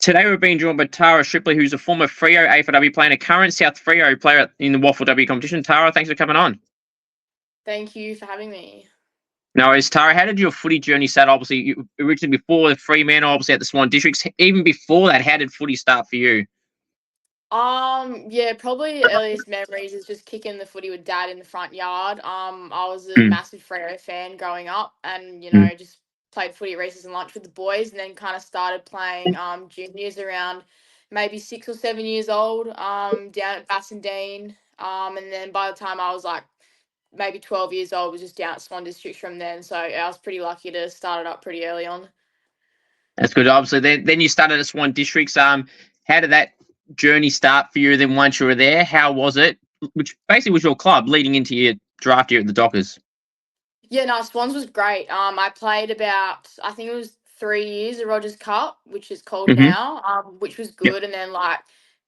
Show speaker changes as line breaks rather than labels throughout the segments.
Today we're being joined by Tara Stribley, who's a former Freo AFLW player and a current South Freo player in the WAFLW competition. Tara, thanks for coming on.
Thank you for having me.
No worries, Tara. How did your footy journey start? Obviously, you originally before the Fremantle, obviously at the Swan Districts. Even before that, how did footy start for you?
Yeah, probably earliest memories is just kicking the footy with dad in the front yard. I was a
Mm,
massive Freo fan growing up, and
mm,
just played footy at recess and lunch with the boys, and then kind of started playing juniors around maybe 6 or 7 years old. Down at Bassendean. And then by the time I was like maybe 12 years old, was just down at Swan Districts from then. So I was pretty lucky to start it up pretty early on.
that's good. Obviously, then you started at Swan Districts. How did that journey start for you? Then once you were there, how was it? Which basically was your club leading into your draft year at the Dockers.
Yeah, no, Swans was great. I played about, I think it was 3 years at Rogers Cup, which is called
Mm-hmm.
now, which was
Yep.
good. And then like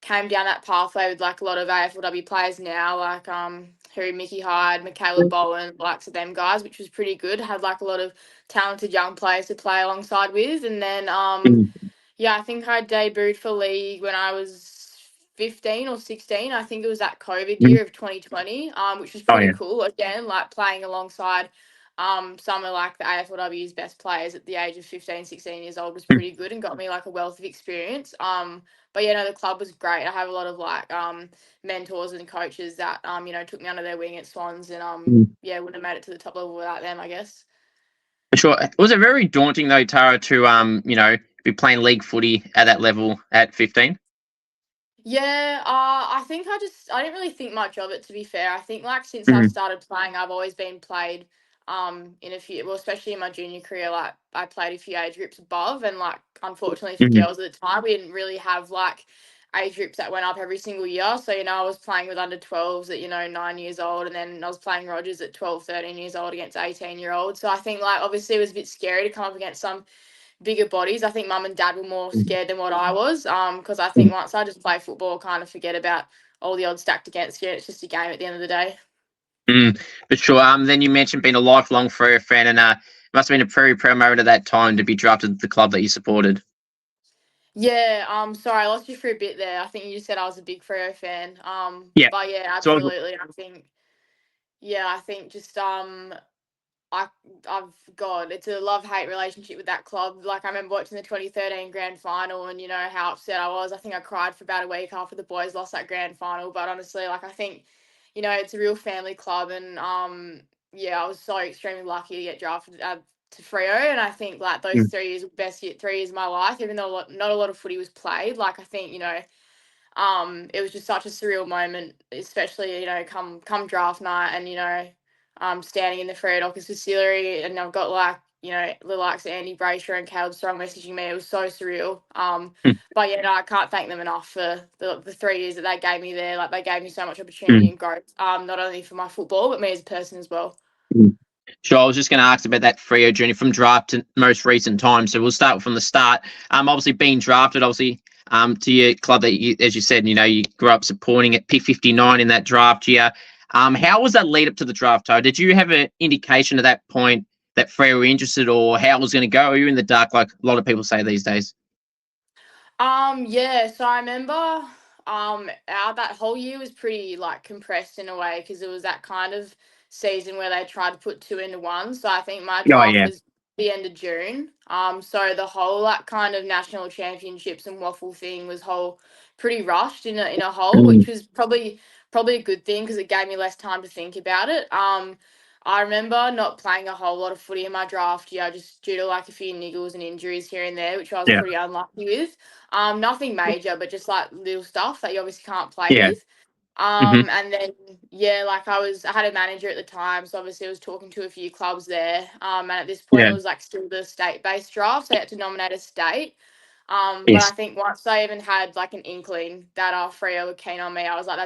came down that pathway with like a lot of AFLW players now, like who Mickey Hyde, Michaela Bowen, likes of them guys, which was pretty good. Had like a lot of talented young players to play alongside with. And then
Mm,
yeah, I think I debuted for league when I was 15 or 16. I think it was that COVID
mm.
year of 2020, which was
Oh
pretty
yeah.
cool. Again, like playing alongside some of like the AFLW's best players at the age of 15, 16 years old was pretty good and got me like a wealth of experience. But yeah, no, the club was great. I have a lot of like mentors and coaches that took me under their wing at Swans, and
Mm.
yeah, wouldn't have made it to the top level without them, I guess.
For sure. Was it very daunting though, Tara, to be playing league footy at that level at 15?
Yeah, I think I didn't really think much of it, to be fair. I think like since I've
Mm,
started playing, I've always been played in a few, well, especially in my junior career, like I played a few age groups above, and like unfortunately for
mm,
girls at the time, we didn't really have like age groups that went up every single year. So, I was playing with under 12s at, 9 years old, and then I was playing Rogers at 12, 13 years old against 18-year-olds. So I think like obviously it was a bit scary to come up against some bigger bodies. I think mum and dad were more
mm,
scared than what I was. Because I think
mm.
once I just play football, kind of forget about all the odds stacked against you. It's just a game at the end of the day.
Mm, for sure. Then you mentioned being a lifelong Freo fan, and must have been a very proud moment at that time to be drafted to the club that you supported.
Yeah. Sorry, I lost you for a bit there. I think you just said I was a big Freo fan.
Yeah.
But yeah,
So
absolutely. I think. Yeah, I think just I I've God, it's a love hate relationship with that club. Like I remember watching the 2013 grand final, and how upset I was. I think I cried for about a week after the boys lost that grand final. But honestly, like I think, it's a real family club, and yeah, I was so extremely lucky to get drafted to Freo, and I think like those
mm,
3 years were the best 3 years of my life. Even though not a lot of footy was played, like I think it was just such a surreal moment, especially come draft night, and standing in the Freo Dockers facility, and I've got like the likes of Andy Brayshaw and Caleb Strong messaging me. It was so surreal.
mm,
But yeah, no, I can't thank them enough for the 3 years that they gave me there. Like they gave me so much opportunity
mm,
and growth. Not only for my football, but me as a person as well.
mm. Sure. I was just going to ask about that Freo journey from draft to most recent times. So we'll start from the start. Obviously being drafted, obviously, to your club that you, as you said, you grew up supporting at P59 in that draft year. How was that lead up to the draft, Toe? Did you have an indication at that point that Freo were interested, or how it was going to go? Are you in the dark, like a lot of people say these days?
Yeah, so I remember that whole year was pretty like compressed in a way, because it was that kind of season where they tried to put two into one. So I think my
Oh
draft
yeah.
was the end of June. So the whole like kind of national championships and waffle thing was whole pretty rushed in a whole,
Mm,
which was probably a good thing because it gave me less time to think about it. I remember not playing a whole lot of footy in my draft year, just due to like a few niggles and injuries here and there, which I was
yeah.
pretty unlucky with. Nothing major, but just like little stuff that you obviously can't play
Yeah.
with.
Hmm.
And then yeah, like I had a manager at the time, so obviously I was talking to a few clubs there. And at this point
Yeah.
it was like still the state-based draft, so I had to nominate a state. But I
Yes.
think once I even had like an inkling that Freo were keen on me, I was like,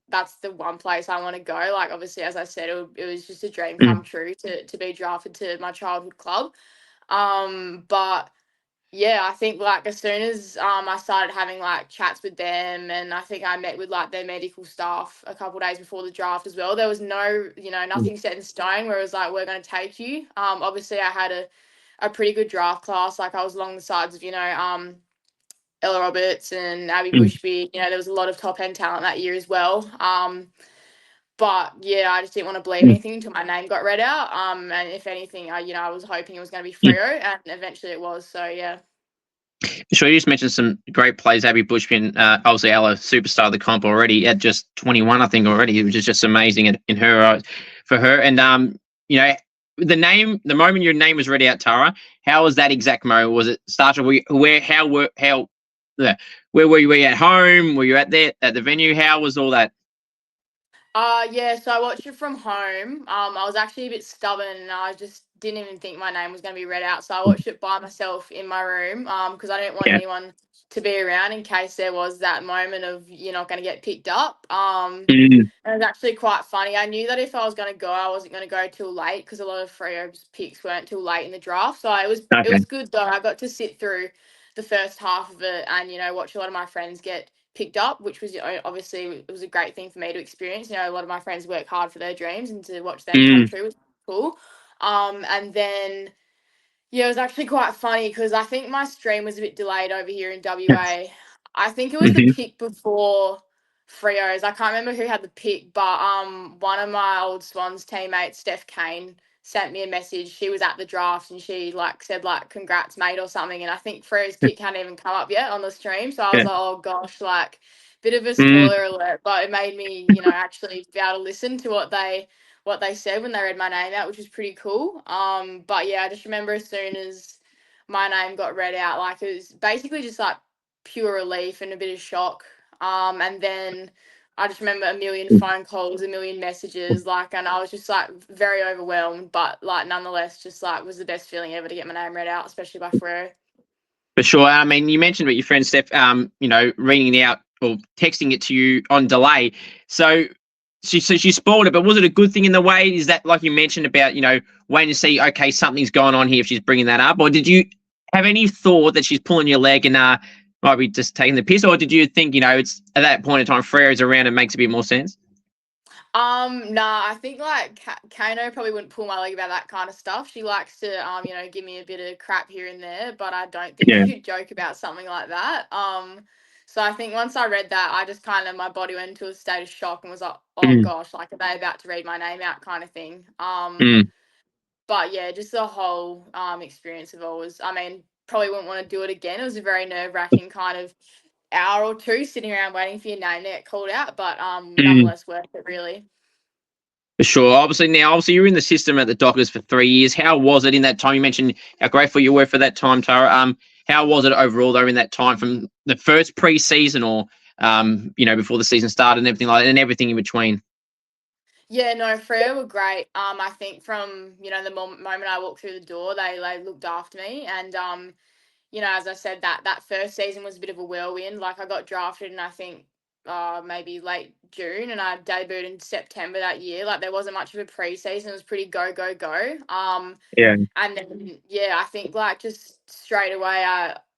that's the one place I want to go. Like obviously, as I said, it was just a dream
Mm,
come true to be drafted to my childhood club. But yeah, I think like as soon as I started having like chats with them, and I think I met with like their medical staff a couple of days before the draft as well. There was no,
mm,
nothing set in stone where it was like we're going to take you. Obviously I had a pretty good draft class. Like I was along the sides of Ella Roberts and Abby
Mm.
Bushby. You know, there was a lot of top end talent that year as well. But yeah, I just didn't want to believe
Mm.
anything until my name got read out. And if anything, I was hoping it was going to be
Mm.
Freo, and eventually it was. So yeah.
Sure, you just mentioned some great plays. Abby Bushby, obviously Ella, superstar of the comp already at just 21, I think already, which is just amazing in her eyes for her. And you know, the moment your name was read out, Tara, how was that exact moment? Was it started? Yeah, where were you at home? Were you at the venue? How was all that?
Yeah, so I watched it from home. I was actually a bit stubborn and I just didn't even think my name was going to be read out. So I watched it by myself in my room because I didn't want
Yeah.
anyone to be around in case there was that moment of you're not going to get picked up.
Mm.
And it was actually quite funny. I knew that if I was going to go, I wasn't going to go till late because a lot of Freo's picks weren't till late in the draft. So it
Okay.
was good though. I got to sit through the first half of it and watch a lot of my friends get picked up, which was obviously it was a great thing for me to experience. A lot of my friends work hard for their dreams, and to watch them come
Mm.
true was cool. And then yeah, it was actually quite funny because I think my stream was a bit delayed over here in WA. I think it was the
Mm-hmm.
pick before Freo's. I can't remember who had the pick, but one of my old Swans teammates, Steph Kane, sent me a message. She was at the draft and she said congrats mate or something. And I think Freo's pick hadn't even come up yet on the stream. So I was
Yeah.
like, oh gosh, bit of a
Mm.
spoiler alert, but it made me, actually be able to listen to what they said when they read my name out, which was pretty cool. But yeah, I just remember as soon as my name got read out, it was basically just pure relief and a bit of shock. And then I just remember a million phone calls, a million messages, and I was just very overwhelmed, but nonetheless, just was the best feeling ever to get my name read out, especially by Freo.
For sure. I mean, you mentioned about your friend Steph, reading it out or texting it to you on delay. So she spoiled it, but was it a good thing in the way? Is that like you mentioned about, waiting to see, okay, something's going on here if she's bringing that up? Or did you have any thought that she's pulling your leg and might be just taking the piss? Or did you think, it's at that point in time, Frere's around and makes a bit more sense?
Nah, I think Kano probably wouldn't pull my leg about that kind of stuff. She likes to give me a bit of crap here and there, but I don't think
Yeah.
she'd joke about something like that. So I think once I read that, I just kind of my body went into a state of shock and was like, oh
Mm.
gosh, are they about to read my name out kind of thing.
Mm.
But yeah, just the whole experience of all was, I mean, probably wouldn't want to do it again. It was a very nerve-wracking kind of hour or two sitting around waiting for your name to get called out, but
Mm.
nonetheless worth it really.
For sure. Obviously, you were in the system at the Dockers for 3 years. How was it in that time? You mentioned how grateful you were for that time, Tara. How was it overall, though, in that time from the first pre-season or, before the season started and everything like that, and everything in between?
Yeah, no, Freo were great. I think from the moment I walked through the door, they looked after me, and as I said, that first season was a bit of a whirlwind. I got drafted, and I think maybe late June, and I debuted in September that year. There wasn't much of a preseason; it was pretty go go go.
Yeah.
And then yeah, I think just straight away,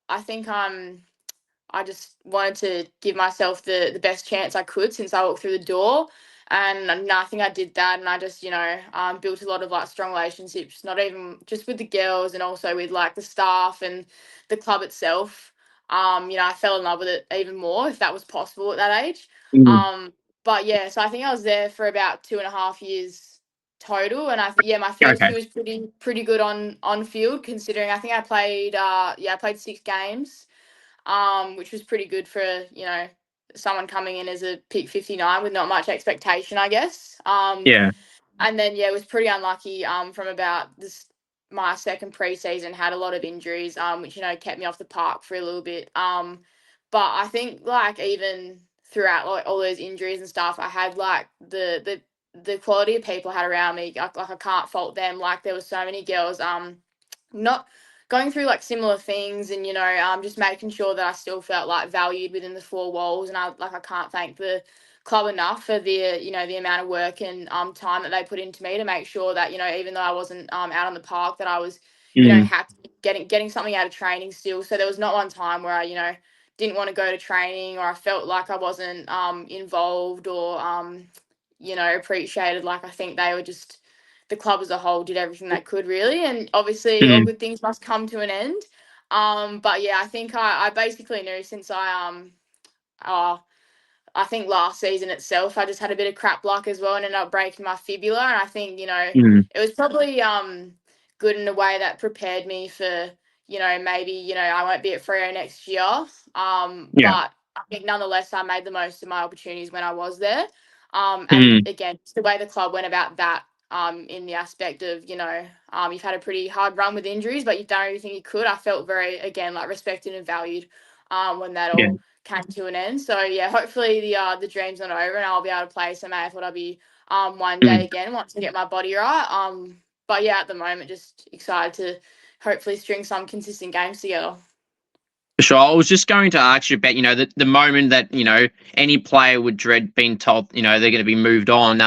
I think I just wanted to give myself the best chance I could since I walked through the door. And I think I did that. And I just, built a lot of strong relationships, not even just with the girls and also with the staff and the club itself. I fell in love with it even more if that was possible at that age.
Mm.
But yeah, so I think I was there for about 2.5 years total. And I think, my first
Okay.
two was pretty good on field considering I think I played, I played 6 games, which was pretty good for someone coming in as a pick 59 with not much expectation, I guess.
Yeah.
And then yeah, it was pretty unlucky. From about this my second preseason, had a lot of injuries, which kept me off the park for a little bit. But I think even throughout all those injuries and stuff, I had the quality of people I had around me. I can't fault them. There was so many girls. Not going through similar things and just making sure that I still felt valued within the 4 walls, and I can't thank the club enough for the amount of work and time that they put into me to make sure that even though I wasn't out on the park, that I was
Mm.
happy getting something out of training still. So there was not one time where I didn't want to go to training, or I felt like I wasn't involved or appreciated. I think they were just, the club as a whole did everything they could really, and obviously all
Mm.
good things must come to an end. But yeah, I think I basically knew since I think last season itself, I just had a bit of crap luck as well and ended up breaking my fibula. And I think,
Mm.
it was probably good in a way that prepared me for, maybe, I won't be at Freo next year.
Yeah.
But I think nonetheless, I made the most of my opportunities when I was there. And
Mm.
again, it's the way the club went about that, in the aspect of, you've had a pretty hard run with injuries, but you've done everything you could. I felt very, again, like respected and valued when that
Yeah.
all came to an end. So yeah, hopefully the dream's not over and I'll be able to play some AFLW one day
Mm.
again once I get my body right. But yeah, at the moment, just excited to hopefully string some consistent games together.
Sure. I was just going to ask you about, the moment that, any player would dread being told, they're going to be moved on.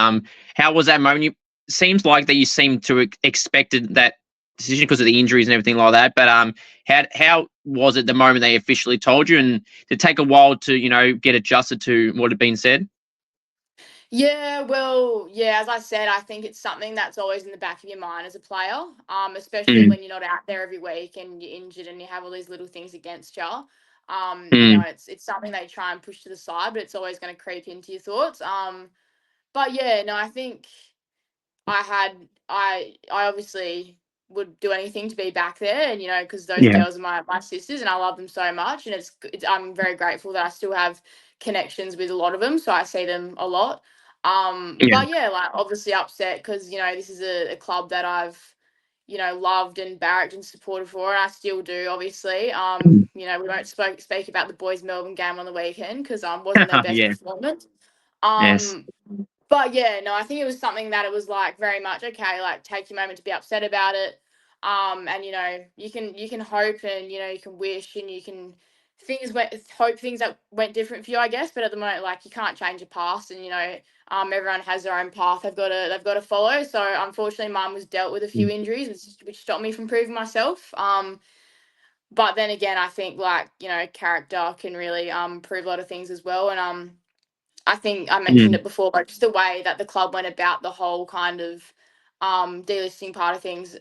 How was that moment? Seems like that you seemed to expected that decision because of the injuries and everything like that. But how was it the moment they officially told you, and did it take a while to, get adjusted to what had been said?
Yeah, well, yeah, as I said, I think it's something that's always in the back of your mind as a player, especially
Mm.
when you're not out there every week and you're injured and you have all these little things against you.
Mm.
It's something they try and push to the side, but it's always going to creep into your thoughts. But yeah, no, I think I obviously would do anything to be back there, and because those
Yeah.
girls are my sisters, and I love them so much, and I'm very grateful that I still have connections with a lot of them, so I see them a lot.
Yeah.
But yeah, like obviously upset because this is a club that I've loved and barracked and supported for, and I still do. Obviously,
Mm.
we won't speak about the boys Melbourne game on the weekend because wasn't their best
Yeah.
performance.
Yes.
Um, but yeah, no, I think it was something that it was like very much okay, like take your moment to be upset about it. And you can hope and you can wish and you can hope things that went different for you, I guess. But at the moment, like you can't change your past, and everyone has their own path they've got to follow. So unfortunately, Mum was dealt with a few
Mm.
injuries, which stopped me from proving myself. But then again, I think like character can really prove a lot of things as well, and I think I mentioned
Mm.
it before, but just the way that the club went about the whole kind of delisting part of things,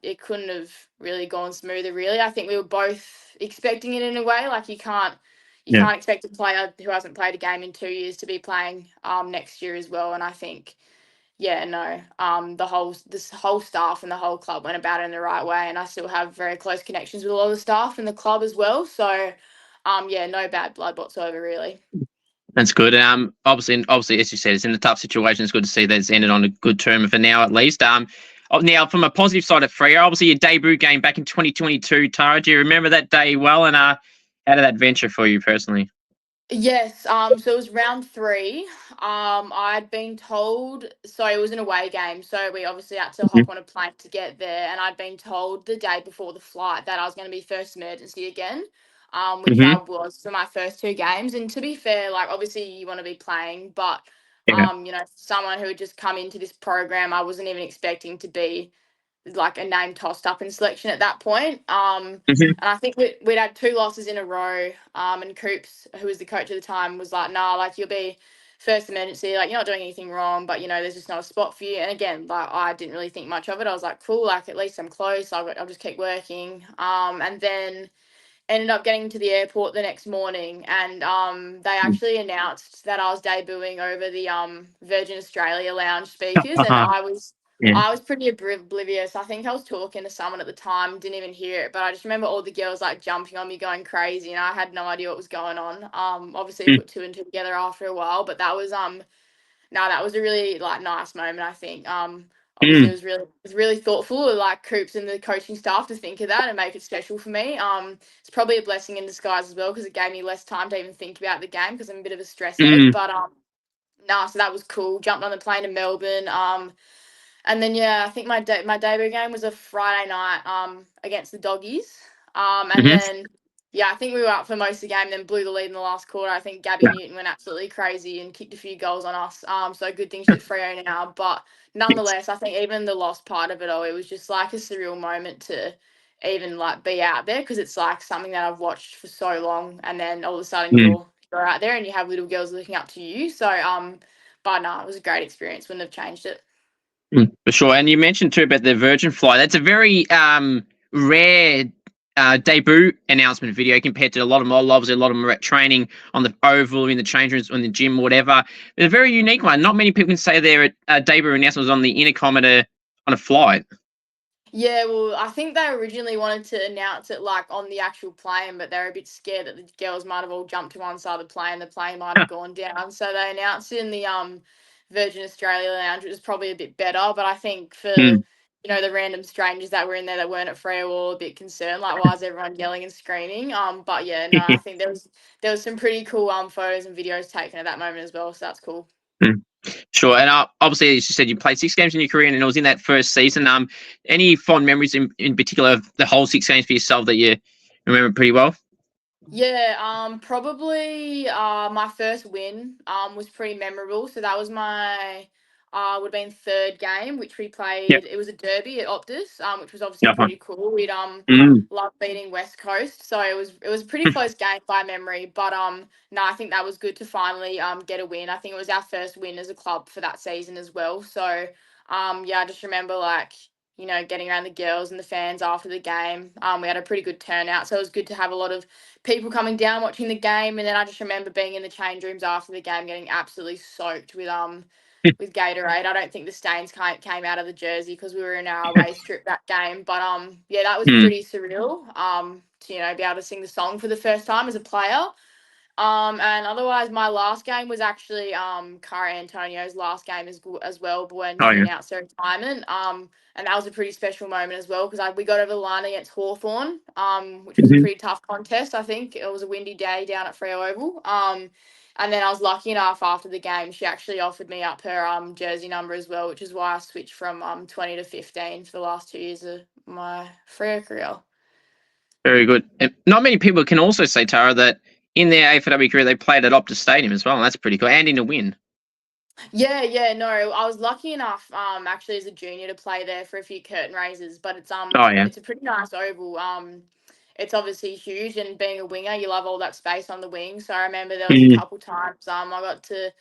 it couldn't have really gone smoother. Really, I think we were both expecting it in a way. Like you
Yeah.
can't expect a player who hasn't played a game in 2 years to be playing next year as well. And I think, yeah, no, this whole staff and the whole club went about it in the right way, and I still have very close connections with a lot of the staff in the club as well. So, yeah, no bad blood whatsoever, really.
That's good. Obviously, as you said, it's in a tough situation. It's good to see that it's ended on a good term for now, at least. Now from a positive side of Freo, obviously your debut game back in 2022. Tara, do you remember that day well? And how did that venture for you personally?
Yes, so it was round three. I'd been told, so it was an away game, so we obviously had to
Hmm.
hop on a plane to get there, and I'd been told the day before the flight that I was going to be first emergency again, which I
Hmm.
was for my first two games. And to be fair, like obviously you want to be playing, but
Yeah.
someone who had just come into this program, I wasn't even expecting to be like a name tossed up in selection at that point.
Hmm.
And I think we'd had two losses in a row. And Coops, who was the coach at the time, was like, "Nah, like you'll be first emergency. Like you're not doing anything wrong, but there's just not a spot for you." And again, like I didn't really think much of it. I was like, "Cool, like at least I'm close. I'll just keep working." And then ended up getting to the airport the next morning, and they actually announced that I was debuting over the Virgin Australia lounge speakers, and
Uh-huh. Yeah.
I was pretty oblivious. I think I was talking to someone at the time, didn't even hear it, but I just remember all the girls like jumping on me, going crazy, and I had no idea what was going on. Obviously
Mm.
put two and two together after a while, but that was no, that was a really like nice moment. I think. Obviously,
Mm.
it was really thoughtful of like Coops and the coaching staff to think of that and make it special for me. It's probably a blessing in disguise as well because it gave me less time to even think about the game because I'm a bit of a stress head.
Mm.
But nah, so that was cool. Jumped on the plane to Melbourne. And then yeah, I think my debut game was a Friday night against the Doggies. And
Hmm.
then yeah, I think we were up for most of the game, then blew the lead in the last quarter. I think Gabby
Yeah.
Newton went absolutely crazy and kicked a few goals on us. So good thing she's at Freo now. But
Yes.
nonetheless, I think even the lost part of it all, it was just like a surreal moment to even like be out there because it's like something that I've watched for so long, and then all of a sudden
Mm.
you're out there and you have little girls looking up to you. So but no, it was a great experience. Wouldn't have changed it.
Mm. For sure. And you mentioned too about the Virgin flight. That's a very rare debut announcement video compared to a lot of them. Obviously, a lot of them are at training on the oval, in the change rooms, in the gym, whatever. It's a very unique one. Not many people can say their debut announcement was on the intercom on a flight.
Yeah, well, I think they originally wanted to announce it like on the actual plane, but they were a bit scared that the girls might have all jumped to one side of the plane might have gone down. So they announced it in the Virgin Australia Lounge, which was probably a bit better. But I think for the random strangers that were in there that weren't at Freo were a bit concerned, like why is everyone yelling and screaming? But yeah, no, I think there was some pretty cool photos and videos taken at that moment as well, so that's cool.
Sure, and obviously, as you said, you played 6 games in your career, and it was in that first season. Any fond memories in particular of the whole 6 games for yourself that you remember pretty well?
Yeah, probably my first win was pretty memorable. So that was my would have been third game, which we played.
Yep.
It was a derby at Optus, which was obviously
Yeah.
pretty cool. We'd loved beating West Coast, so it was a pretty close game by memory. But no, I think that was good to finally get a win. I think it was our first win as a club for that season as well. So yeah, I just remember like, getting around the girls and the fans after the game. We had a pretty good turnout, so it was good to have a lot of people coming down watching the game. And then I just remember being in the change rooms after the game, getting absolutely soaked with Gatorade. I don't think the stains came out of the jersey because we were in our away strip that game. But yeah, that was pretty surreal. To be able to sing the song for the first time as a player. And otherwise, my last game was actually Cara Antonio's last game as well when she announced her retirement. And that was a pretty special moment as well because we got over the line against Hawthorn, which was a pretty tough contest. I think it was a windy day down at Freo Oval. And then I was lucky enough after the game, she actually offered me up her jersey number as well, which is why I switched from 20 to 15 for the last 2 years of my Freo career.
Very good. And not many people can also say, Tara, that in their AFLW career they played at Optus Stadium as well, and that's pretty cool. And in a win.
Yeah, no, I was lucky enough, actually as a junior to play there for a few curtain raises, but it's it's a pretty nice oval. It's obviously huge, and being a winger, you love all that space on the wing. So I remember there was a couple times I got to,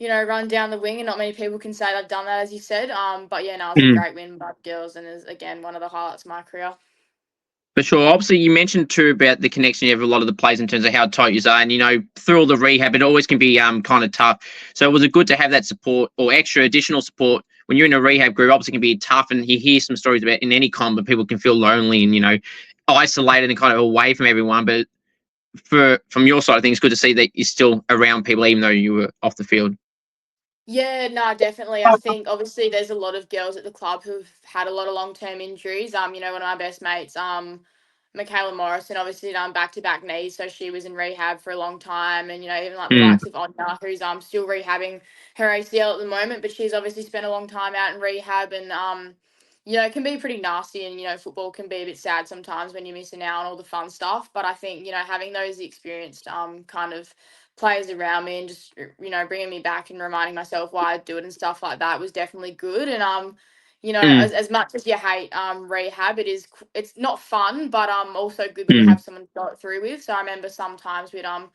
run down the wing, and not many people can say I've done that, as you said. But yeah, no, it was a great win by the girls, and is again one of the highlights of my career.
For sure. Obviously, you mentioned too about the connection you have with a lot of the players in terms of how tight you are, and through all the rehab, it always can be kind of tough. So was it good to have that support or extra additional support when you're in a rehab group? Obviously, it can be tough, and you hear some stories about in any comp, but people can feel lonely and isolated and kind of away from everyone. But from your side of things, it's good to see that you're still around people even though you were off the field.
Yeah, no, definitely. I think obviously there's a lot of girls at the club who've had a lot of long-term injuries. One of my best mates, Michaela Morrison, obviously done back-to-back knees, so she was in rehab for a long time. And even like the likes of Anya, who's still rehabbing her ACL at the moment, but she's obviously spent a long time out in rehab. And it can be pretty nasty, and football can be a bit sad sometimes when you're missing out on all the fun stuff. But I think having those experienced kind of players around me and just bringing me back and reminding myself why I do it and stuff like that was definitely good. And as much as you hate rehab, it's not fun, but also good when you have someone to go it through with. So I remember sometimes we'd have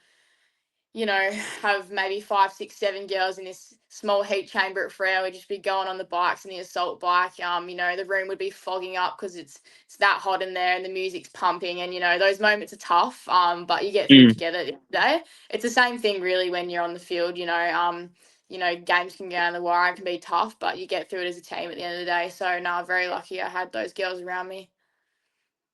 maybe 5, 6, 7 girls in this small heat chamber at Freo. We'd just be going on the bikes and the assault bike. The room would be fogging up because it's that hot in there and the music's pumping. And those moments are tough. But you get through together at the end of the day. It's the same thing really when you're on the field. Games can go on the wire, it can be tough, but you get through it as a team at the end of the day. So no, I'm very lucky I had those girls around me.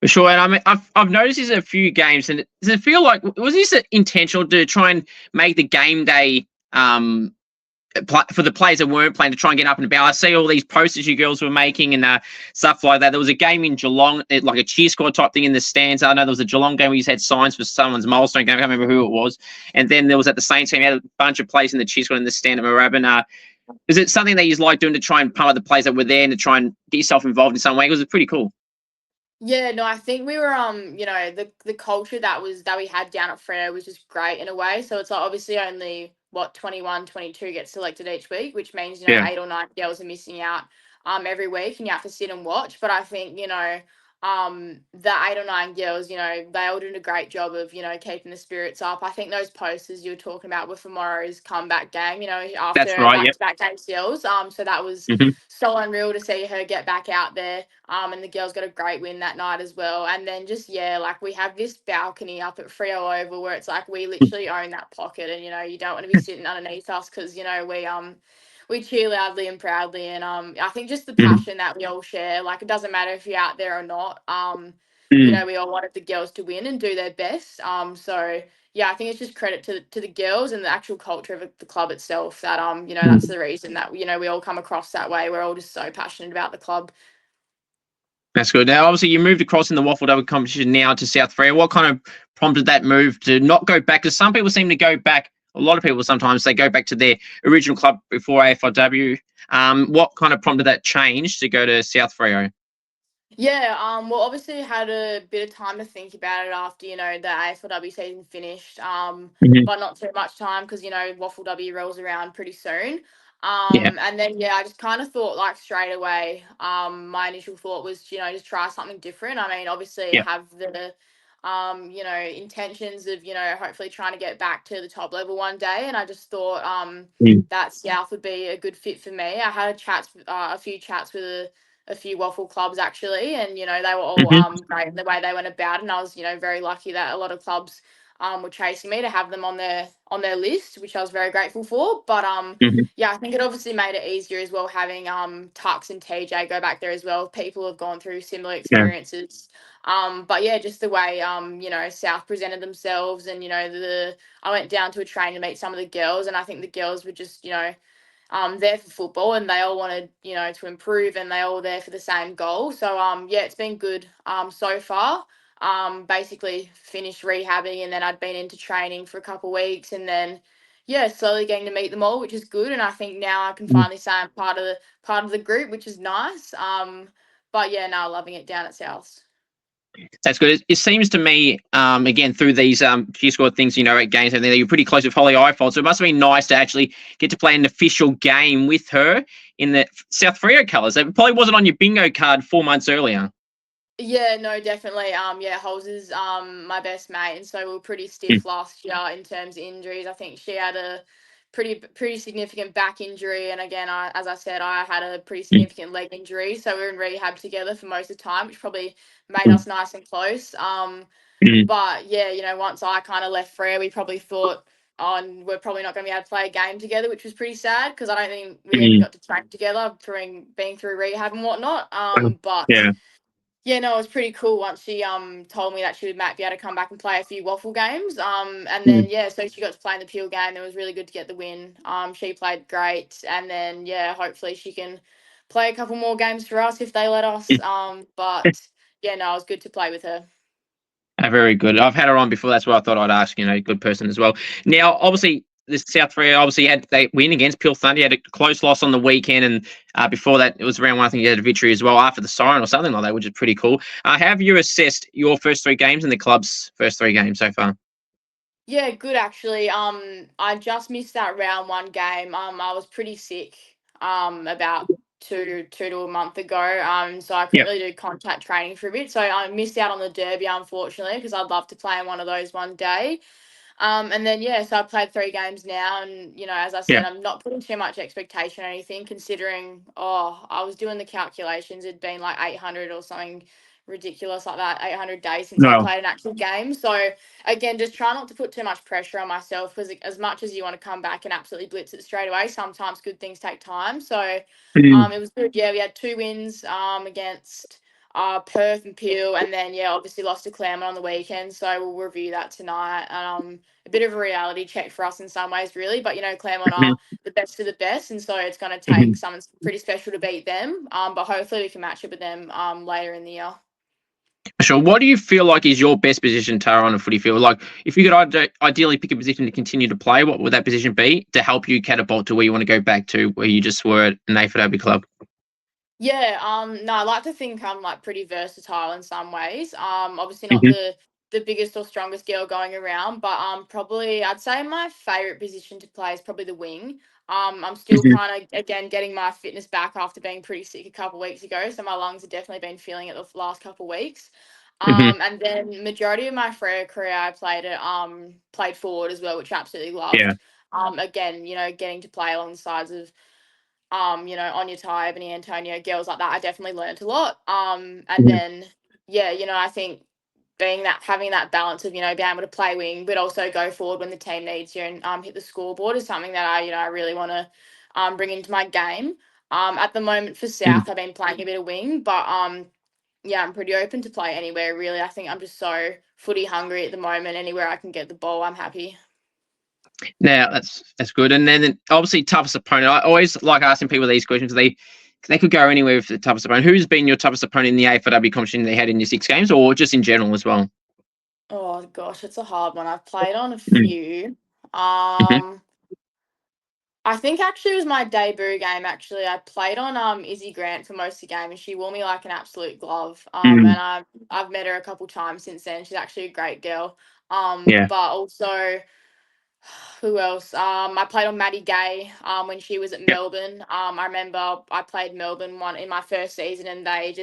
For sure, and I mean, I've noticed this in a few games, and does it feel like was this intentional to try and make the game day for the players that weren't playing to try and get up and about? I see all these posters you girls were making and stuff like that. There was a game in Geelong, like a cheer squad type thing in the stands. I know there was a Geelong game where you had signs for someone's milestone game. I can't remember who it was. And then there was at the Saints game, you had a bunch of players in the cheer squad in the stand at Moorabbin. Is it something that you like doing to try and pump up the players that were there and to try and get yourself involved in some way? Because it's pretty cool.
Yeah, no, I think we were the culture that we had down at Freo was just great in a way. So it's like obviously only 21, 22 get selected each week, which means 8 or 9 girls are missing out every week and you have to sit and watch. But I think the 8 or 9 girls, you know, they all did a great job of, you know, keeping the spirits up. I think those posters you were talking about were for tomorrow's comeback game, you know,
That's
after
right. Yep.
back-to-back ACLs. So that was
Hmm.
so unreal to see her get back out there. And the girls got a great win that night as well. And then just, yeah, like we have this balcony up at Freo Oval where it's like we literally own that pocket, and, you know, you don't want to be sitting underneath us because, you know, we cheer loudly and proudly, and I think just the
Hmm.
passion that we all share, like it doesn't matter if you're out there or not. You
Mm.
know, we all wanted the girls to win and do their best. So yeah, I think it's just credit to the girls and the actual culture of the club itself that you know, that's
Mm.
the reason that, you know, we all come across that way. We're all just so passionate about the club.
That's good. Now, obviously, you moved across in the WAFLW competition now to South Fremantle. What kind of prompted that move to not go back? Because some people seem to go back. A lot of people sometimes they go back to their original club before AFLW. What kind of prompted that change to go to South Freo?
Yeah, well, obviously had a bit of time to think about it after, you know, the AFLW season finished,
Hmm.
but not too much time because, you know, WAFLW rolls around pretty soon.
Yeah.
And then, yeah, I just kind of thought like straight away, my initial thought was, you know, just try something different. I mean, obviously
Yeah.
have the, you know, intentions of, you know, hopefully trying to get back to the top level one day. And I just thought,
Mm.
that South would be a good fit for me. I had a few chats with a few waffle clubs actually, and, you know, they were all
Hmm.
great in the way they went about it. And I was, you know, very lucky that a lot of clubs were chasing me to have them on their list, which I was very grateful for. But
Hmm.
yeah, I think it obviously made it easier as well having Tux and TJ go back there as well. People have gone through similar
Yeah.
experiences. But yeah, just the way you know, South presented themselves, and, you know, the I went down to a train to meet some of the girls, and I think the girls were just, you know, there for football, and they all wanted, you know, to improve, and they all there for the same goal. So yeah, it's been good so far. Basically finished rehabbing, and then I'd been into training for a couple of weeks, and then yeah, slowly getting to meet them all, which is good. And I think now I can finally say I'm part of the group, which is nice. But yeah, now loving it down at South.
That's good. It seems to me, again, through these she scored things, you know, at games, and you're pretty close with Holly Eiffel. So it must have been nice to actually get to play an official game with her in the South Freo colours. It probably wasn't on your bingo card 4 months earlier.
Yeah, no, definitely. Yeah, Holes is my best mate, and so we were pretty
Mm.
stiff last year in terms of injuries. I think she had a pretty significant back injury, and again, as I said, I had a pretty
Mm.
significant leg injury. So we were in rehab together for most of the time, which probably made
Mm.
us nice and close.
Mm.
But yeah, you know, once I kind of left Freo, we probably thought, oh, and we're probably not going to be able to play a game together, which was pretty sad because I don't think we even
Mm.
got to train together during being through rehab and whatnot. But
Yeah.
yeah, no, it was pretty cool once she told me that she would might be able to come back and play a few waffle games. And then
Mm.
yeah, so she got to play in the Peel game. It was really good to get the win. She played great, and then yeah, hopefully she can play a couple more games for us if they let us. But yeah, no, it was good to play with her.
Very good. I've had her on before. That's why I thought I'd ask. You know, good person as well. Now, obviously, this South Freo obviously had they win against Peel Thunder. You had a close loss on the weekend, and before that, it was round one. I think you had a victory as well after the siren or something like that, which is pretty cool. Have you assessed your first 3 games and the club's first 3 games so far?
Yeah, good actually. I just missed that round one game. I was pretty sick. About two to a month ago. So I couldn't
Yep.
really do contact training for a bit. So I missed out on the derby, unfortunately, because I'd love to play in one of those one day. And then yeah, so I played 3 games now, and, you know, as I
Yeah.
said, I'm not putting too much expectation or anything, considering, oh, I was doing the calculations, it'd been like 800 or something ridiculous like that, 800 days since I
No.
played an actual game. So again, just try not to put too much pressure on myself, because as much as you want to come back and absolutely blitz it straight away, sometimes good things take time. So
Mm.
it was good. Yeah, we had 2 wins against Perth and Peel, and then yeah, obviously lost to Claremont on the weekend. So we'll review that tonight. A bit of a reality check for us in some ways, really. But, you know, Claremont
Mhm.
are the best of the best, and so it's going to take
Mhm.
someone pretty special to beat them. But hopefully we can match up with them later in the year.
Sure. What do you feel like is your best position, Tara, on a footy field? Like, if you could ideally pick a position to continue to play, what would that position be to help you catapult to where you want to go back to, where you just were at an AFLW club?
Yeah, no, I like to think I'm like pretty versatile in some ways. Obviously not
Hmm.
the biggest or strongest girl going around, but probably I'd say my favorite position to play is probably the wing. I'm still kind of, again, getting my fitness back after being pretty sick a couple of weeks ago. So my lungs have definitely been feeling it the last couple of weeks. And then majority of my Freo career, I played forward as well, which I absolutely
Yeah.
loved. Again, getting to play along the sides of Anya Ty, Ebony Antonio, girls like that, I definitely learned a lot. And then I think having that balance of, being able to play wing, but also go forward when the team needs you and hit the scoreboard is something that I really want to bring into my game. At the moment for South, I've been playing a bit of wing, but I'm pretty open to play anywhere really. I think I'm just so footy hungry at the moment. Anywhere I can get the ball, I'm happy.
Now that's good. And then obviously toughest opponent. I always like asking people these questions. They could go anywhere with the toughest opponent. Who's been your toughest opponent in the AFLW competition they had in your 6 games, or just in general as well?
Oh gosh, it's a hard one. I've played on a
Mm.
few.
Mhm.
I think actually it was my debut game. Actually, I played on Izzy Grant for most of the game, and she wore me like an absolute glove. And
Mm.
I've met her a couple times since then. She's actually a great girl.
Yeah.
But also who else? I played on Madi Gay. When she was at
Yep.
Melbourne. I remember I played Melbourne one in my first season, and they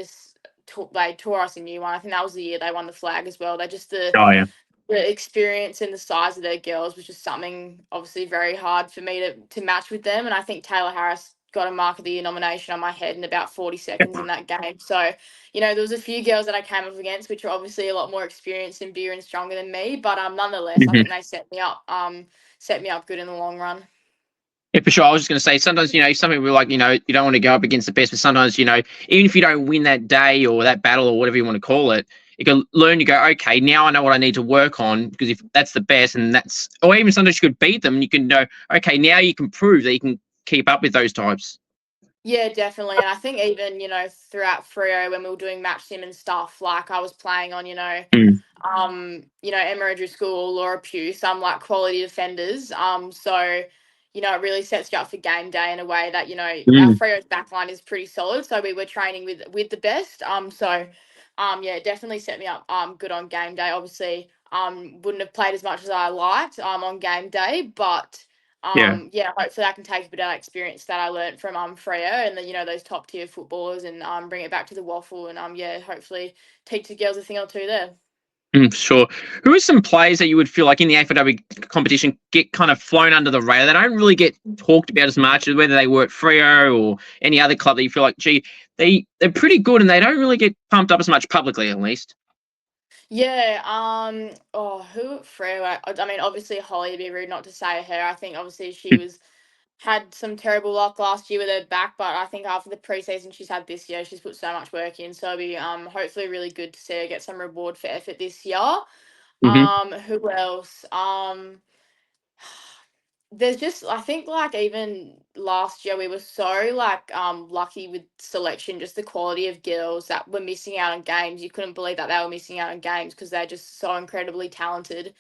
tore us a new one. I think that was the year they won the flag as well. They just
Oh yeah.
the experience and the size of their girls was just something obviously very hard for me to match with them. And I think Taylor Harris got a Mark of the Year nomination on my head in about 40 seconds in that game. So, there was a few girls that I came up against, which are obviously a lot more experienced and bigger and stronger than me. But nonetheless, I
Mhm.
think they set me up good in the long run.
Yeah, for sure. I was just going to say, sometimes, something we're like, you don't want to go up against the best, but sometimes, even if you don't win that day or that battle or whatever you want to call it, you can learn to go, okay, now I know what I need to work on, because if that's the best or even sometimes you could beat them, you can know, okay, now you can prove that you can keep up with those types.
Yeah, definitely. And I think even, throughout Freo when we were doing match sim and stuff, like I was playing on,
Mm.
Emma O'Driscoll, Laura Pugh, some like quality defenders. So, it really sets you up for game day in a way that, our
Mm.
Freo's backline is pretty solid. So we were training with the best. It definitely set me up good on game day. Obviously, wouldn't have played as much as I liked on game day, but
Yeah.
hopefully I can take a bit of that experience that I learned from Freo and those top tier footballers and bring it back to the waffle and hopefully teach the girls a thing or two there.
Sure. Who are some players that you would feel like in the AFLW competition get kind of flown under the radar? They don't really get talked about as much, whether they were at Freo or any other club that you feel like, gee, they're pretty good and they don't really get pumped up as much publicly, at least.
Yeah. Who at Freo? I mean, obviously Holly. It'd be rude not to say her. I think obviously she had some terrible luck last year with her back, but I think after the preseason she's had this year, she's put so much work in. So it'll be hopefully really good to see her get some reward for effort this year.
Mm-hmm.
Who else? There's just I think like even last year we were so like lucky with selection, just the quality of girls that were missing out on games. You couldn't believe that they were missing out on games because they're just so incredibly talented.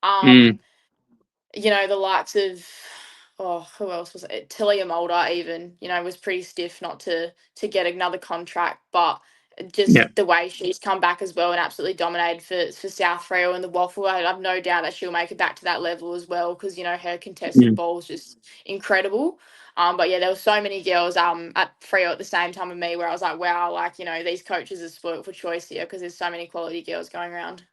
Mm.
Um, the likes of who else was it? Tilly Mulder even, was pretty stiff not to get another contract, but
Yeah.
just the way she's come back as well and absolutely dominated for South Freo and the Waffle. I've no doubt that she'll make it back to that level as well because her contested
Mm.
ball is just incredible. But yeah, there were so many girls at Freo at the same time of me where I was like, wow, like these coaches are spoiled for choice here because there's so many quality girls going around.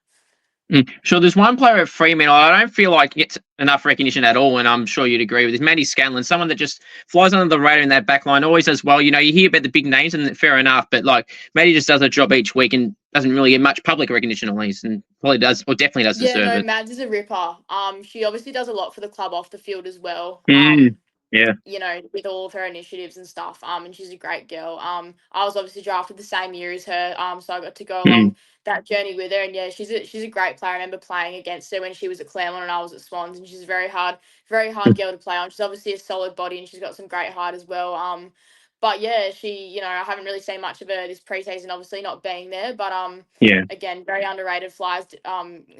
Sure, there's one player at Fremantle I don't feel like gets enough recognition at all, and I'm sure you'd agree with this. Madi Scanlon, someone that just flies under the radar in that back line, always does well. You hear about the big names, and fair enough, but like Maddie just does her job each week and doesn't really get much public recognition, at least, and probably does, or definitely does
Yeah,
deserve
no,
it.
Mads is a ripper. She obviously does a lot for the club off the field as well.
Mm. Yeah.
With all of her initiatives and stuff. And she's a great girl. I was obviously drafted the same year as her. So I got to go
Mm.
along that journey with her. And yeah, she's a great player. I remember playing against her when she was at Claremont and I was at Swans, and she's a very hard girl to play on. She's obviously a solid body and she's got some great height as well. But yeah, she, I haven't really seen much of her this preseason, obviously not being there. But
Yeah.
again, very underrated flies.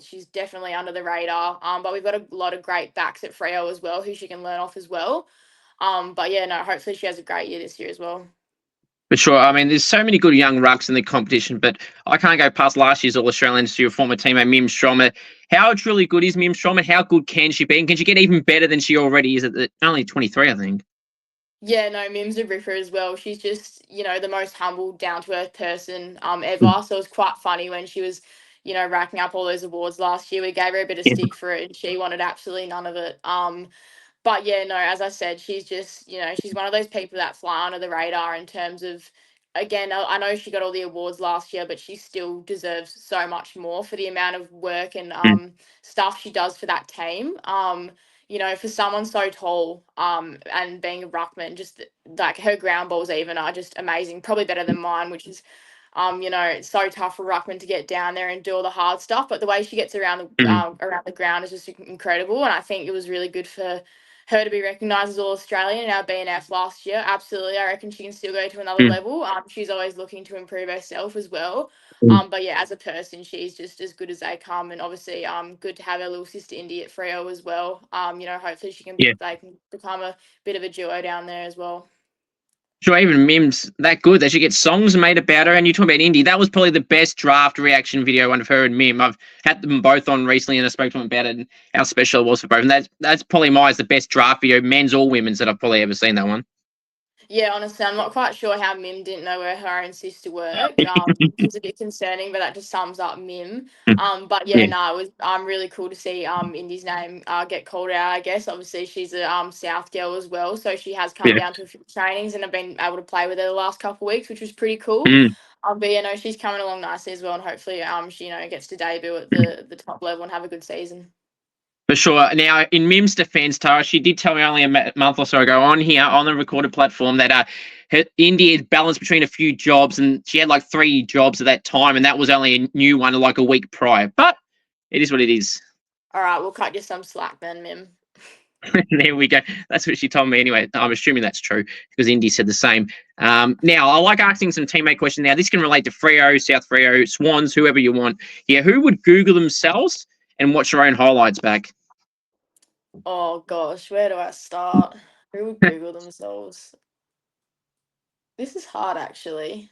She's definitely under the radar. But we've got a lot of great backs at Freo as well, who she can learn off as well. But yeah, no, hopefully she has a great year this year as well.
For sure. I mean, there's so many good young rucks in the competition, but I can't go past last year's All-Australians to your former teammate, Mim Strom. How truly good is Mim Strom, and how good can she be? And can she get even better than she already is at only 23, I think?
Yeah, no, Mim's a ripper as well. She's just, the most humble, down to earth person ever. So it was quite funny when she was, racking up all those awards last year. We gave her a bit of
Yeah.
stick for it, and she wanted absolutely none of it. But yeah, no, as I said, she's just, she's one of those people that fly under the radar in terms of, again, I know she got all the awards last year, but she still deserves so much more for the amount of work and stuff she does for that team. For someone so tall and being a ruckman, just like her ground balls even are just amazing, probably better than mine, which is it's so tough for ruckman to get down there and do all the hard stuff. But the way she gets around the ground is just incredible, and I think it was really good for her to be recognised as All Australian in our BNF last year. Absolutely, I reckon she can still go to another level. She's always looking to improve herself as well. But yeah, as a person, she's just as good as they come, and obviously, good to have her little sister Indy at Freo as well. Hopefully they can become a bit of a duo down there as well.
Sure, even Mim's that good that she gets songs made about her. And you talk about Indy, that was probably the best draft reaction video one of her and Mim. I've had them both on recently, and I spoke to them about it and how special it was for both. And that's probably the best draft video, men's or women's, that I've probably ever seen. That one.
Yeah, honestly, I'm not quite sure how Mim didn't know where her own sister worked. It's a bit concerning, but that just sums up Mim. But yeah, no, it was really cool to see Indy's name get called out. I guess obviously she's a South girl as well, so she has come down to a few trainings, and I've been able to play with her the last couple of weeks, which was pretty cool. But yeah, no, she's coming along nicely as well, and hopefully she gets to debut at the top level and have a good season.
For sure. Now, in Mim's defence, Tara, she did tell me only a month or so ago on here on the recorded platform that India had balanced between a few jobs, and she had like 3 jobs at that time, and that was only a new one like a week prior. But it is what it is.
All right, we'll cut you some slack then, Mim.
There we go. That's what she told me anyway. I'm assuming that's true because Indy said the same. Now, I like asking some teammate questions. Now, this can relate to Freo, South Freo, Swans, whoever you want. Yeah, who would Google themselves and watch their own highlights back?
Oh gosh, where do I start? Who would Google themselves? This is hard actually.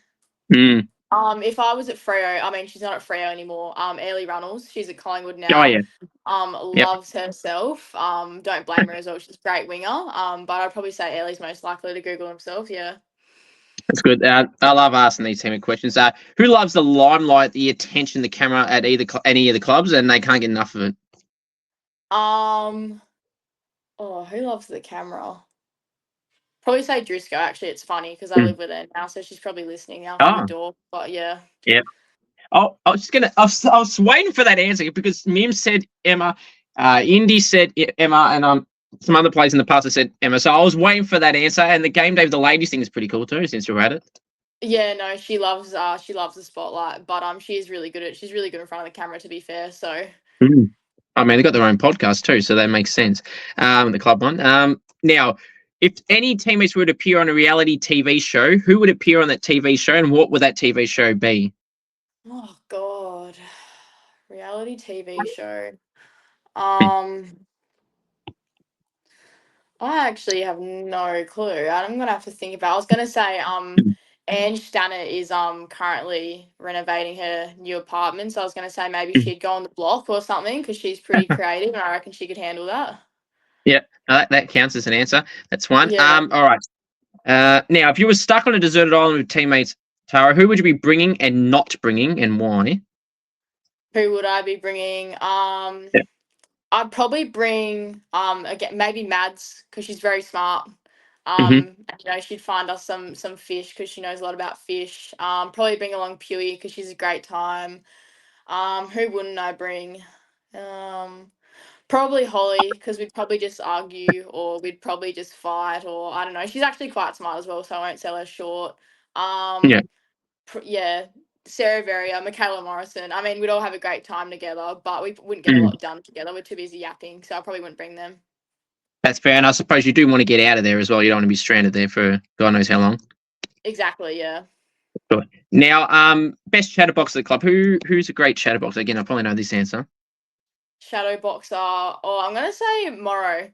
If I was at Freo, I mean she's not at Freo anymore. Ellie Runnels, she's at Collingwood now.
Oh yeah.
Loves herself. Don't blame her as well. She's a great winger. But I'd probably say Ellie's most likely to Google himself. Yeah.
That's good. I love asking these teammate questions. Who loves the limelight, the attention, the camera at any of the clubs, and they can't get enough of it?
Who loves the camera? Probably say Driscoll. Actually, it's funny because I live with her now, so she's probably listening now from the door. But yeah.
Yeah. Oh, I was waiting for that answer because Mim said Emma, Indy said Emma, and some other players in the past have said Emma. So I was waiting for that answer. And the game day with the ladies thing is pretty cool too, since you're at it.
Yeah, no, she loves the spotlight, but she is really good at she's really good in front of the camera, to be fair. So.
I mean, they've got their own podcast too, so that makes sense. The club one. Now, if any teammates would appear on a reality TV show, who would appear on that TV show, and what would that TV show be?
Oh God, reality TV show. I actually have no clue. I'm gonna have to think about. I was gonna say Ange Stannett is currently renovating her new apartment, so I was gonna say maybe she'd go on the block or something because she's pretty creative and I reckon she could handle that.
Yeah, that counts as an answer. That's one.
Yeah.
All right. Now, if you were stuck on a deserted island with teammates, Tara, who would you be bringing and not bringing, and why?
Who would I be bringing? I'd probably bring again maybe Mads because she's very smart. And, she'd find us some fish because she knows a lot about fish. Probably bring along Pewee because she's a great time. Who wouldn't I bring? Probably Holly because we'd probably just argue or we'd probably just fight or I don't know. She's actually quite smart as well, so I won't sell her short. Yeah. Sarah Verrier, Michaela Morrison. I mean, we'd all have a great time together, but we wouldn't get a lot done together. We're too busy yapping, so I probably wouldn't bring them.
That's fair, and I suppose you do want to get out of there as well. You don't want to be stranded there for God knows how long.
Exactly, yeah.
Sure. Now, best chatterbox of the club. Who's a great chatterbox? Again, I probably know this answer.
Shadow boxer. Oh, I'm gonna say Morrow.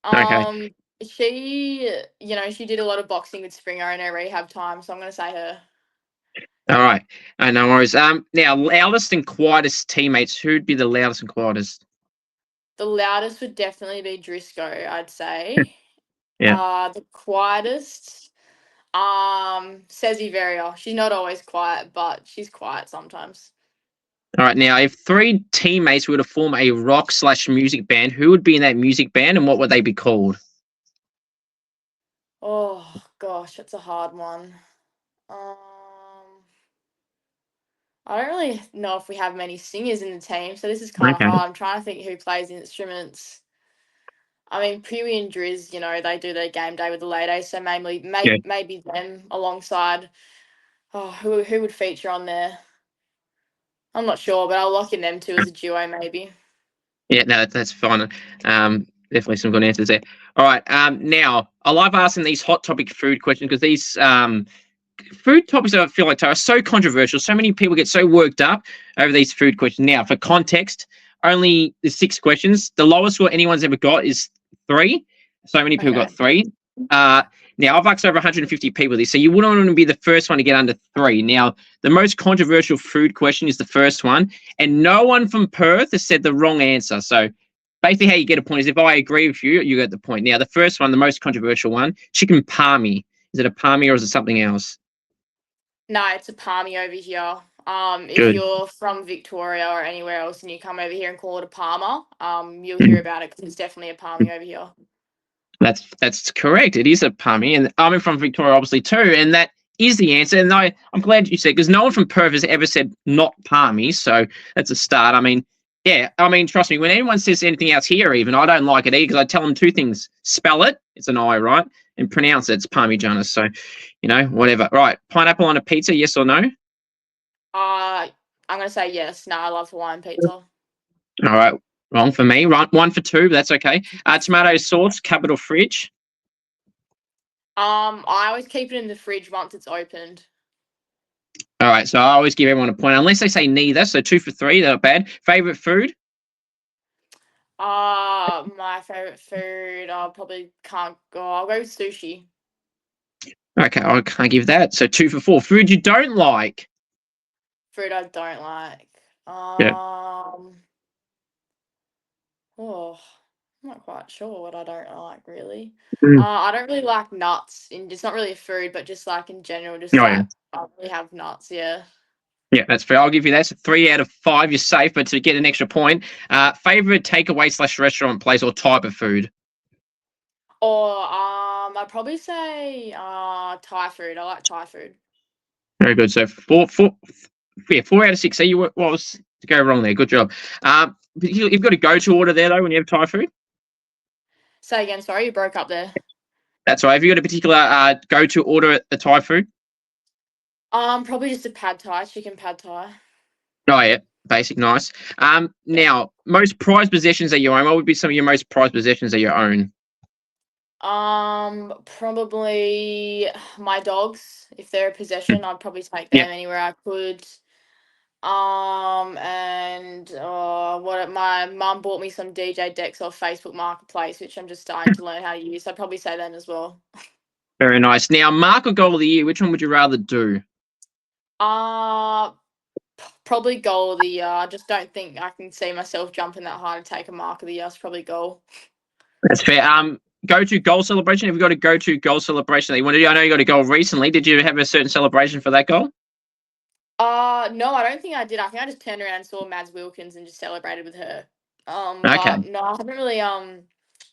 Okay.
She, she did a lot of boxing with Springer in her rehab time, so I'm going to say her.
All right. No worries. Now, loudest and quietest teammates. Who'd be the loudest and quietest?
The loudest would definitely be Driscoll, I'd say.
Yeah.
The quietest, Sezzy Verrier. She's not always quiet, but she's quiet sometimes.
All right. Now, if three teammates were to form a rock/music band, who would be in that music band and what would they be called?
Oh, gosh, that's a hard one. I don't really know if we have many singers in the team, so this is kind of
Okay.
hard. I'm trying to think who plays instruments. I mean, Pewee and Driz, they do their game day with the ladies, so
Yeah.
maybe them alongside. Oh, who would feature on there? I'm not sure, but I'll lock in them two as a duo, maybe.
Yeah, no, that's fine. Definitely some good answers there. All right. Now I love asking these hot topic food questions because these food topics I feel like are so controversial. So many people get so worked up over these food questions. Now, for context, only the 6 questions. The lowest score anyone's ever got is 3. So many people got
Okay.
3. Now I've asked over 150 people this, so you wouldn't want to be the first one to get under 3. Now, the most controversial food question is the first one, and no one from Perth has said the wrong answer. So basically, how you get a point is if I agree with you, you get the point. Now, the first one, the most controversial one, chicken palmy. Is it a palmy or is it something else?
No, it's a palmy over here. If
Good.
you're from Victoria or anywhere else and you come over here and call it a palmer, you'll hear about it because it's definitely a palmy over here.
That's correct. It is a palmy, and I'm from Victoria, obviously too, and that is the answer. And I'm glad you said because no one from Perth has ever said not palmy, so that's a start. I mean, yeah, I mean, trust me, when anyone says anything else here, even I don't like it either because I tell them 2 things: spell it, it's an I, right, and pronounce it, it's Parmigiana. So, whatever. Right, pineapple on a pizza, yes or no?
I'm gonna say yes. No, I love Hawaiian pizza.
All right, wrong for me. Right, 1 for 2, but that's okay. Tomato sauce, capital fridge.
I always keep it in the fridge once it's opened.
All right, so I always give everyone a point unless they say neither. So 2 for 3, they're not bad. Favorite food?
My favorite food, I probably can't go. I'll go with sushi.
Okay, I can't give that. So 2 for 4. Food you don't like?
Food I don't like.
Yeah.
Oh, I'm not quite sure what I don't like really.
Mm.
I don't really like nuts. It's not really a food, but just like in general, just
Oh, yeah.
like I don't really have nuts. Yeah.
Yeah, that's fair. I'll give you that. So 3 out of 5, you're safe, but to get an extra point, favorite takeaway/restaurant place or type of food?
Or I'd probably say Thai food. I like Thai food.
Very good. So 4 out of 6. So what was to go wrong there? Good job. You've got a go-to order there though when you have Thai food.
Say again. Sorry, you broke up there.
That's right. Have you got a particular go-to order at the Thai food?
Probably just a pad Thai, chicken pad Thai.
Oh yeah, basic, nice. Now most prized possessions that you own. What would be some of your most prized possessions that you own?
Probably my dogs. If they're a
Hmm.
possession, I'd probably take
Yeah,
them anywhere I could. And what my mum bought me some DJ decks off Facebook Marketplace, which I'm just starting to learn how to use. So I'd probably say them as well.
very nice. Now mark or goal of the year. Which one would you rather do?
Uh Probably goal of the year. I just don't think I can see myself jumping that high to take a mark of the year. It's probably goal.
That's fair. Go-to goal celebration. Have you got a go-to goal celebration that you want to do? I know you got a goal recently. Did you have a certain celebration for that goal?
No, I don't think I did. I think I just turned around and saw Mads Wilkins and just celebrated with her. But
Okay.
no, I haven't really I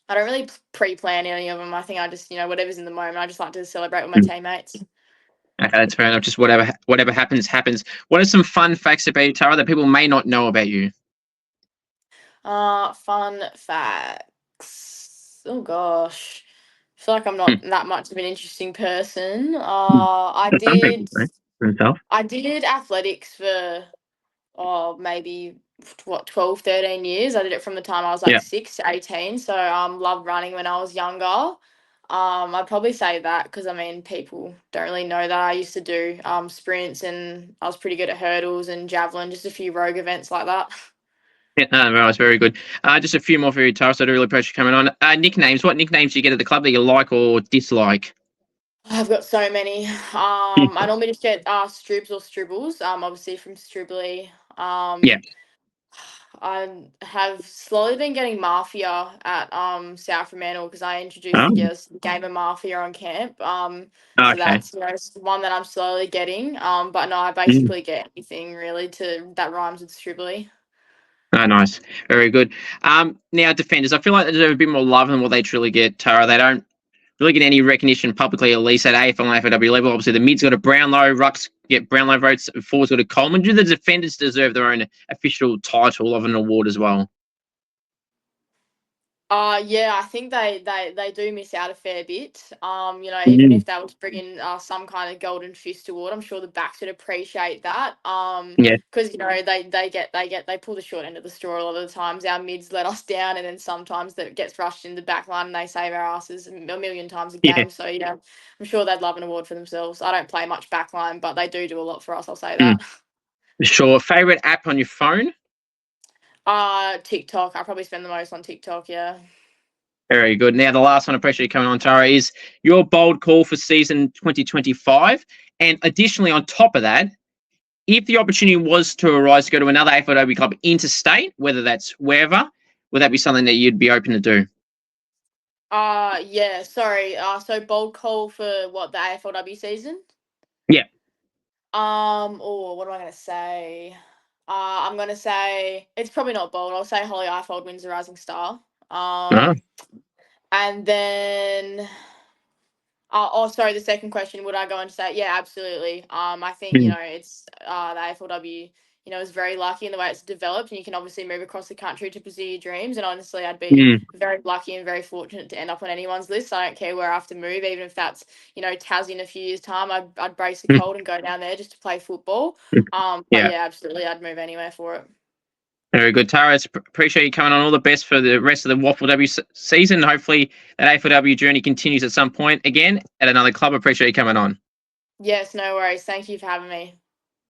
don't really pre-plan any of them. I think I just, whatever's in the moment. I just like to celebrate with my teammates.
Okay, that's fair enough. Just whatever happens, happens. What are some fun facts about you, Tara, that people may not know about you?
Fun facts. Oh gosh. I feel like I'm not that much of an interesting person.
Some people do themselves.
I did athletics for maybe what 12, 13 years. I did it from the time I was like
Yeah.
6 to 18. So loved running when I was younger. I'd probably say that because I mean people don't really know that I used to do sprints and I was pretty good at hurdles and javelin, just a few rogue events like that.
Yeah, right, very good. Just a few more for you, Tara. So I do really appreciate you coming on. Nicknames. What nicknames do you get at the club that you like or dislike?
I've got so many. I normally just get Stribs or Stribbles. Obviously from Stribley.
Yeah.
I have slowly been getting Mafia at South Fremantle because I introduced
Oh,
the game of Mafia on camp. So
okay.
that's one that I'm slowly getting. But no, I
Mm.
basically get anything really to that rhymes with Stribley.
Oh, nice. Very good. Now defenders. I feel like they deserve a bit more love than what they truly get, Tara. They don't really get any recognition publicly, at least at AFL and AFLW level. Obviously, the mid's got a Brownlow, Rucks get Brownlow votes, forwards got a Coleman. Do the defenders deserve their own official title of an award as well?
Yeah, I think they do miss out a fair bit. Even
Mm.
if they were to bring in some kind of golden fist award, I'm sure the backs would appreciate that.
Yeah.
Because they pull the short end of the straw a lot of the times. Our mids let us down, and then sometimes that gets rushed in the back line, and they save our asses a million times a
Yeah.
game. So yeah, I'm sure they'd love an award for themselves. I don't play much backline, but they do a lot for us. I'll say
Mm.
that.
Sure. Favorite app on your phone?
TikTok. I probably spend the most on TikTok. Yeah.
Very good. Now, the last one, I appreciate you coming on, Tara, is your bold call for season 2025. And additionally, on top of that, if the opportunity was to arise to go to another AFLW club interstate, whether that's wherever, would that be something that you'd be open to do?
Yeah, sorry. So bold call for what, the AFLW season?
Yeah.
Oh, what am I gonna say? I'm gonna say it's probably not bold. I'll say Holly Eifold wins the Rising Star.
Oh,
And then sorry, the second question, would I go and say, yeah, absolutely. I think,
mm,
it's the AFLW, is very lucky in the way it's developed, and you can obviously move across the country to pursue your dreams. And honestly, I'd be
mm,
very lucky and very fortunate to end up on anyone's list. I don't care where I have to move, even if that's, Tassie in a few years' time. I'd brace the
mm,
cold and go down there just to play football.
mm.
But
Yeah.
yeah, absolutely, I'd move anywhere for it.
Very good, Tara. Appreciate you coming on. All the best for the rest of the WAFLW season. Hopefully, that AFLW journey continues at some point again at another club. Appreciate you coming on.
Yes, no worries. Thank you for having me.